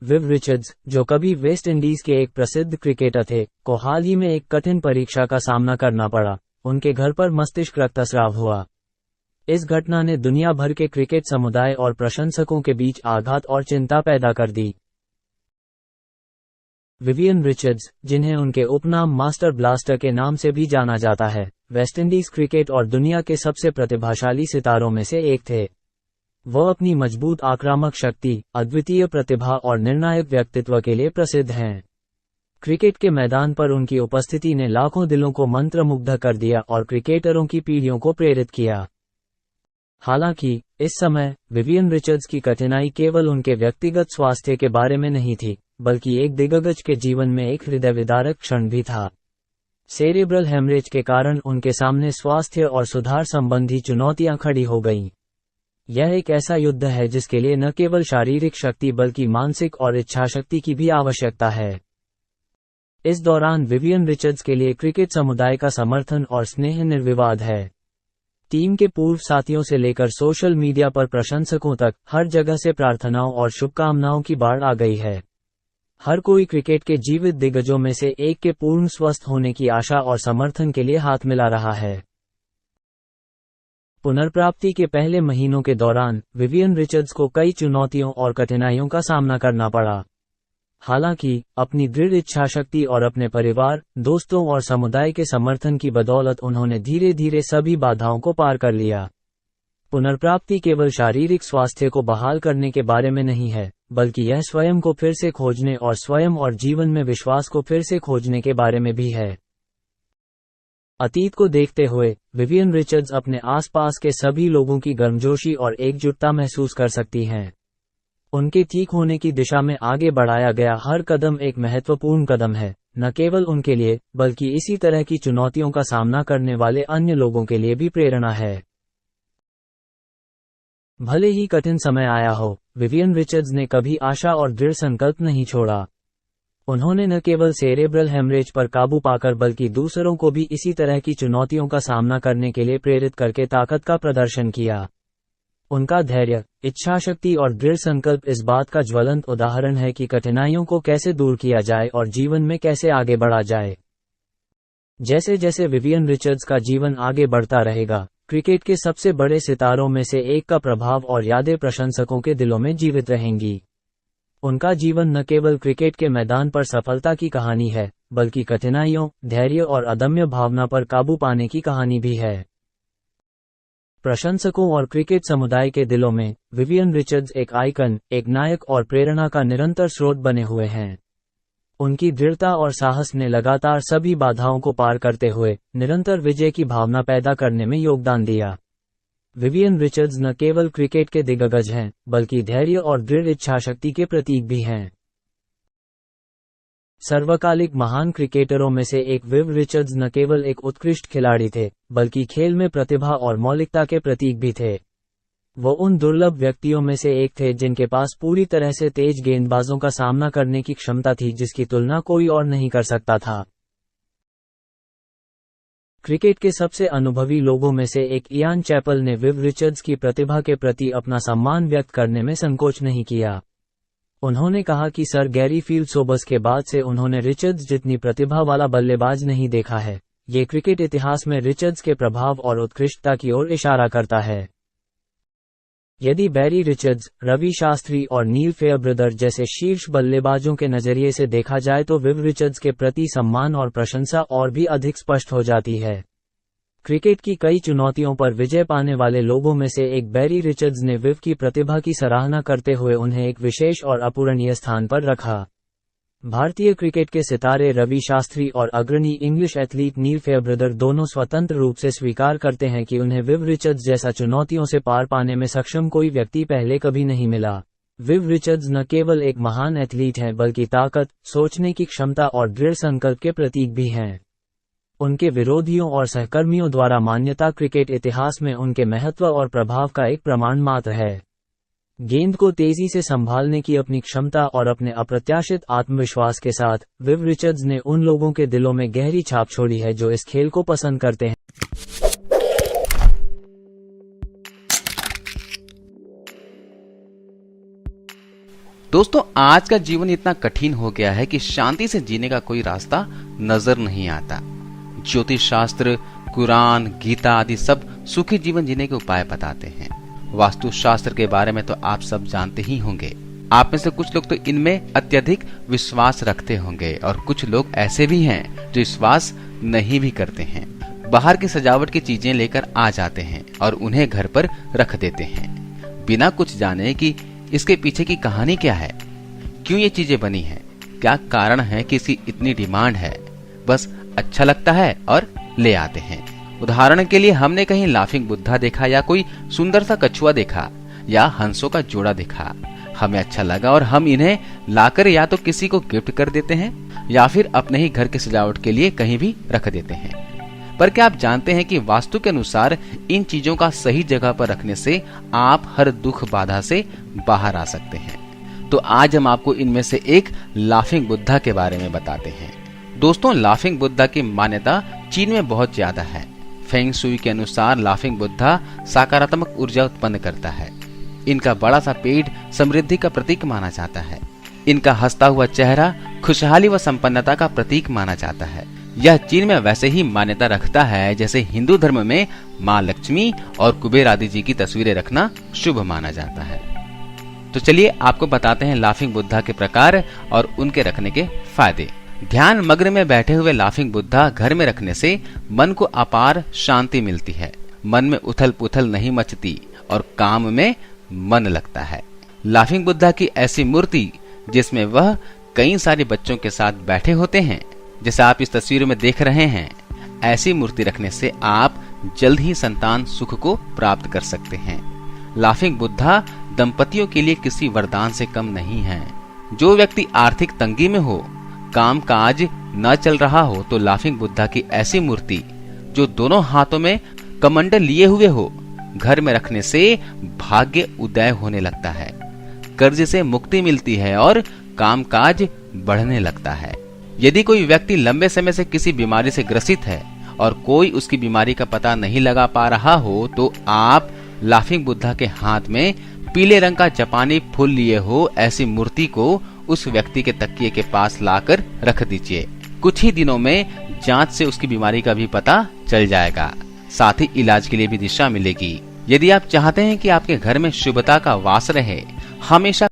Viv Richards, जो कभी West Indies के एक प्रसिद्ध क्रिकेटर थे, को हाल ही में एक कठिन परीक्षा का सामना करना पड़ा। उनके घर पर मस्तिष्क रक्तस्राव हुआ। इस घटना ने दुनिया भर के क्रिकेट समुदाय और प्रशंसकों के बीच आघात और चिंता पैदा कर दी। विवियन रिचर्ड्स, जिन्हें उनके उपनाम मास्टर ब्लास्टर के नाम से भी जाना जाता है, वेस्टइंडीज क्रिकेट और दुनिया के सबसे प्रतिभाशाली सितारों में से एक थे। वह अपनी मजबूत आक्रामक शक्ति, अद्वितीय प्रतिभा और निर्णायक व्यक्तित्व के लिए प्रसिद्ध हैं। क्रिकेट के मैदान पर उनकी उपस्थिति ने लाखों दिलों को मंत्रमुग्ध कर दिया और क्रिकेटरों की पीढ़ियों को प्रेरित किया। हालांकि, इस समय, विवियन रिचर्ड्स की कठिनाई केवल उनके व्यक्तिगत स्वास्थ्य के बारे में नहीं थी, बल्कि एक दिग्गज के जीवन में एक हृदय विदारक क्षण भी था। सेरेब्रल हेमरेज के कारण उनके सामने स्वास्थ्य और सुधार संबंधी चुनौतियां खड़ी हो गईं। यह एक ऐसा युद्ध है जिसके लिए न केवल शारीरिक शक्ति बल्कि मानसिक और इच्छाशक्ति की भी आवश्यकता है। इस दौरान विवियन रिचर्ड्स के लिए क्रिकेट समुदाय का समर्थन और स्नेह निर्विवाद है। टीम के पूर्व साथियों से लेकर सोशल मीडिया पर प्रशंसकों तक, हर जगह से प्रार्थनाओं और शुभकामनाओं की बाढ़ आ गई है। हर कोई क्रिकेट के जीवित दिग्गजों में से एक के पूर्ण स्वस्थ होने की आशा और समर्थन के लिए हाथ मिला रहा है। पुनर्प्राप्ति के पहले महीनों के दौरान विवियन रिचर्ड्स को कई चुनौतियों और कठिनाइयों का सामना करना पड़ा। हालांकि, अपनी दृढ़ इच्छाशक्ति और अपने परिवार, दोस्तों और समुदाय के समर्थन की बदौलत उन्होंने धीरे धीरे सभी बाधाओं को पार कर लिया। पुनर्प्राप्ति केवल शारीरिक स्वास्थ्य को बहाल करने के बारे में नहीं है, बल्कि यह स्वयं को फिर से खोजने और स्वयं और जीवन में विश्वास को फिर से खोजने के बारे में भी है। अतीत को देखते हुए, विवियन रिचर्ड्स अपने आसपास के सभी लोगों की गर्मजोशी और एकजुटता महसूस कर सकती हैं। उनके ठीक होने की दिशा में आगे बढ़ाया गया हर कदम एक महत्वपूर्ण कदम है, न केवल उनके लिए, बल्कि इसी तरह की चुनौतियों का सामना करने वाले अन्य लोगों के लिए भी प्रेरणा है। भले ही कठिन समय आया हो, विवियन रिचर्ड्स ने कभी आशा और दृढ़ संकल्प नहीं छोड़ा। उन्होंने न केवल सेरेब्रल हेमरेज पर काबू पाकर बल्कि दूसरों को भी इसी तरह की चुनौतियों का सामना करने के लिए प्रेरित करके ताकत का प्रदर्शन किया। उनका धैर्य, इच्छाशक्ति और दृढ़ संकल्प इस बात का ज्वलंत उदाहरण है कि कठिनाइयों को कैसे दूर किया जाए और जीवन में कैसे आगे बढ़ा जाए। जैसे जैसे विवियन रिचर्ड्स का जीवन आगे बढ़ता रहेगा, क्रिकेट के सबसे बड़े सितारों में से एक का प्रभाव और यादें प्रशंसकों के दिलों में जीवित रहेंगी। उनका जीवन न केवल क्रिकेट के मैदान पर सफलता की कहानी है, बल्कि कठिनाइयों, धैर्य और अदम्य भावना पर काबू पाने की कहानी भी है। प्रशंसकों और क्रिकेट समुदाय के दिलों में विवियन रिचर्ड्स एक आइकन, एक नायक और प्रेरणा का निरंतर स्रोत बने हुए हैं। उनकी दृढ़ता और साहस ने लगातार सभी बाधाओं को पार करते हुए निरंतर विजय की भावना पैदा करने में योगदान दिया। विवियन रिचर्ड्स न केवल क्रिकेट के दिग्गज हैं, बल्कि धैर्य और दृढ़ इच्छाशक्ति के प्रतीक भी हैं। सर्वकालिक महान क्रिकेटरों में से एक विव रिचर्ड्स न केवल एक उत्कृष्ट खिलाड़ी थे, बल्कि खेल में प्रतिभा और मौलिकता के प्रतीक भी थे। वो उन दुर्लभ व्यक्तियों में से एक थे जिनके पास पूरी तरह से तेज गेंदबाजों का सामना करने की क्षमता थी जिसकी तुलना कोई और नहीं कर सकता था। क्रिकेट के सबसे अनुभवी लोगों में से एक इयान चैपल ने विव रिचर्ड्स की प्रतिभा के प्रति अपना सम्मान व्यक्त करने में संकोच नहीं किया। उन्होंने कहा कि सर गैरी फील्डसोबर्स के बाद से उन्होंने रिचर्ड्स जितनी प्रतिभा वाला बल्लेबाज नहीं देखा है। ये क्रिकेट इतिहास में रिचर्ड्स के प्रभाव और उत्कृष्टता की ओर इशारा करता है। यदि बैरी रिचर्ड्स, रवि शास्त्री और नील फेयरब्रदर जैसे शीर्ष बल्लेबाजों के नजरिए से देखा जाए तो विव रिचर्ड्स के प्रति सम्मान और प्रशंसा और भी अधिक स्पष्ट हो जाती है। क्रिकेट की कई चुनौतियों पर विजय पाने वाले लोगों में से एक बैरी रिचर्ड्स ने विव की प्रतिभा की सराहना करते हुए उन्हें एक विशेष और अपूरणीय स्थान पर रखा। भारतीय क्रिकेट के सितारे रवि शास्त्री और अग्रणी इंग्लिश एथलीट नील फेयरब्रदर दोनों स्वतंत्र रूप से स्वीकार करते हैं कि उन्हें विव रिचर्ड्स जैसा चुनौतियों से पार पाने में सक्षम कोई व्यक्ति पहले कभी नहीं मिला। विव रिचर्ड्स न केवल एक महान एथलीट हैं बल्कि ताकत, सोचने की क्षमता और दृढ़ संकल्प के प्रतीक भी हैं। उनके विरोधियों और सहकर्मियों द्वारा मान्यता क्रिकेट इतिहास में उनके महत्व और प्रभाव का एक प्रमाण मात्र है। गेंद को तेजी से संभालने की अपनी क्षमता और अपने अप्रत्याशित आत्मविश्वास के साथ विव रिचर्ड्स ने उन लोगों के दिलों में गहरी छाप छोड़ी है जो इस खेल को पसंद करते हैं। दोस्तों, आज का जीवन इतना कठिन हो गया है कि शांति से जीने का कोई रास्ता नजर नहीं आता। ज्योतिष शास्त्र, कुरान, गीता आदि सब सुखी जीवन जीने के उपाय बताते हैं। वास्तु शास्त्र के बारे में तो आप सब जानते ही होंगे। आप में से कुछ लोग तो इनमें अत्यधिक विश्वास रखते होंगे और कुछ लोग ऐसे भी हैं जो विश्वास नहीं भी करते हैं। बाहर की सजावट की चीजें लेकर आ जाते हैं और उन्हें घर पर रख देते हैं, बिना कुछ जाने कि इसके पीछे की कहानी क्या है, क्यों ये चीजें बनी हैं, क्या कारण है कि इसकी इतनी डिमांड है। बस अच्छा लगता है और ले आते हैं। उदाहरण के लिए हमने कहीं लाफिंग बुद्धा देखा या कोई सुंदर सा कछुआ देखा या हंसों का जोड़ा देखा, हमें अच्छा लगा और हम इन्हें लाकर या तो किसी को गिफ्ट कर देते हैं या फिर अपने ही घर की सजावट के लिए कहीं भी रख देते हैं। पर क्या आप जानते हैं कि वास्तु के अनुसार इन चीजों का सही जगह पर रखने से आप हर दुख बाधा से बाहर आ सकते हैं। तो आज हम आपको इनमें से एक लाफिंग बुद्धा के बारे में बताते हैं। दोस्तों, लाफिंग बुद्धा की मान्यता चीन में बहुत ज्यादा है। फेंग शुई के अनुसार लाफिंग बुद्धा सकारात्मक ऊर्जा उत्पन्न करता है। इनका बड़ा सा पेट समृद्धि का प्रतीक माना जाता है। इनका हंसता हुआ चेहरा खुशहाली व संपन्नता का प्रतीक माना जाता है। यह चीन में वैसे ही मान्यता रखता है जैसे हिंदू धर्म में माँ लक्ष्मी और कुबेर आदि जी की तस्वीरें रखना शुभ माना जाता है। तो चलिए आपको बताते हैं लाफिंग बुद्धा के प्रकार और उनके रखने के फायदे। ध्यान मग्न में बैठे हुए लाफिंग बुद्धा घर में रखने से मन को अपार शांति मिलती है। मन में उथल पुथल नहीं मचती और काम में मन लगता है। लाफिंग बुद्धा की ऐसी मूर्ति जिसमें वह कई सारे बच्चों के साथ बैठे होते हैं, जैसे आप इस तस्वीर में देख रहे हैं, ऐसी मूर्ति रखने से आप जल्द ही संतान सुख को प्राप्त कर सकते हैं। लाफिंग बुद्धा दंपतियों के लिए किसी वरदान से कम नहीं है। जो व्यक्ति आर्थिक तंगी में हो, काम काज न चल रहा हो, तो लाफिंग बुद्धा की ऐसी मूर्ति जो दोनों हाथों में कमंडल लिए हुए हो, घर में रखने से भाग्य उदय होने लगता है, कर्ज से मुक्ति मिलती है और कामकाज बढ़ने लगता है। यदि कोई व्यक्ति लंबे समय से किसी बीमारी से ग्रसित है और कोई उसकी बीमारी का पता नहीं लगा पा रहा हो, तो आप लाफिंग बुद्धा के हाथ में पीले रंग का जापानी फूल लिए हो ऐसी मूर्ति को उस व्यक्ति के तकिए के पास लाकर रख दीजिए। कुछ ही दिनों में जांच से उसकी बीमारी का भी पता चल जाएगा, साथ ही इलाज के लिए भी दिशा मिलेगी। यदि आप चाहते हैं कि आपके घर में शुभता का वास रहे, हमेशा